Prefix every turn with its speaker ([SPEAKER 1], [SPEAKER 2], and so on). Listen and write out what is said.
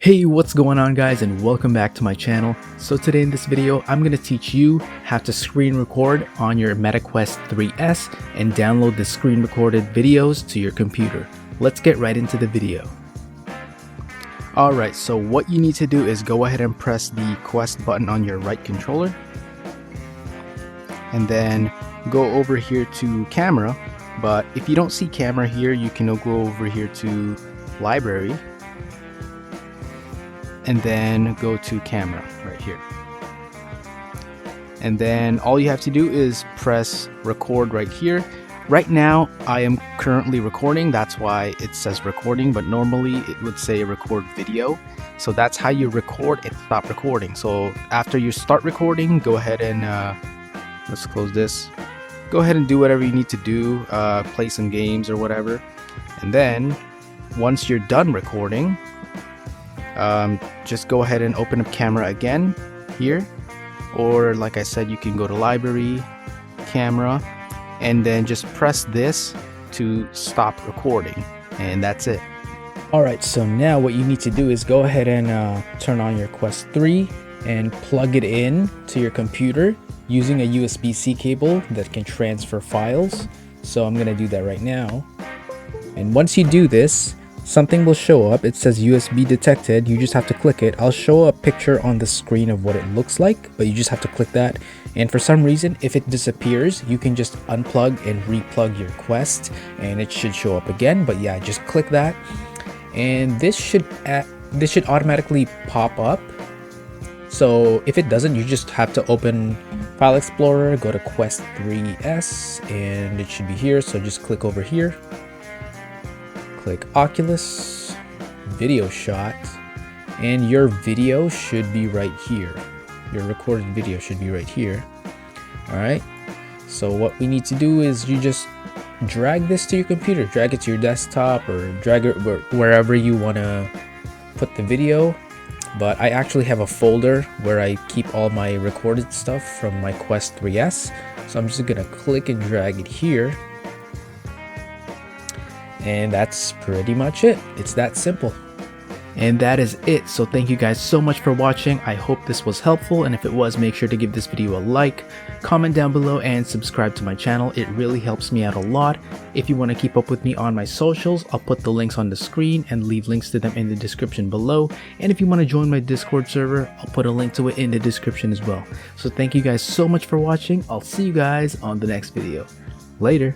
[SPEAKER 1] Hey, what's going on guys, and welcome back to my channel. So today in this video I'm going to teach you how to screen record on your MetaQuest 3S and download the screen recorded videos to your computer. Let's get right into the video. Alright, so what you need to do is go ahead and press the Quest button on your right controller, and then go over here to camera. But if you don't see camera here, you can go over here to library and then go to camera right here. And then all you have to do is press record right here. Right now I am currently recording, that's why it says recording, but normally it would say record video. So that's how you record and stop recording. So after you start recording, go ahead and let's close this. Go ahead and do whatever you need to do, play some games or whatever. And then once you're done recording, just go ahead and open up camera again here, or like I said, you can go to library, camera, and then just press this to stop recording, and that's it. Alright, so now what you need to do is go ahead and turn on your Quest 3 and plug it in to your computer using a USB-C cable that can transfer files. So I'm gonna do that right now, and once you do this, something will show up. It says USB detected. You just have to click it. I'll show a picture on the screen of what it looks like, but you just have to click that. And for some reason, if it disappears, you can just unplug and replug your Quest and it should show up again. But yeah, just click that and this should automatically pop up. So if it doesn't, you just have to open File Explorer, go to Quest 3S, and it should be here. So just click over here. Click Oculus, video shot, and your video should be right here. Your recorded video should be right here. Alright, so what we need to do is you just drag this to your computer, drag it to your desktop, or drag it wherever you want to put the video. But I actually have a folder where I keep all my recorded stuff from my Quest 3S. So I'm just gonna click and drag it here. And that's pretty much it. It's that simple. And that is it. So thank you guys so much for watching. I hope this was helpful, and if it was, make sure to give this video a like, comment down below, and subscribe to my channel. It really helps me out a lot. If you want to keep up with me on my socials, I'll put the links on the screen and leave links to them in the description below. And if you want to join my Discord server, I'll put a link to it in the description as well. So thank you guys so much for watching. I'll see you guys on the next video. Later.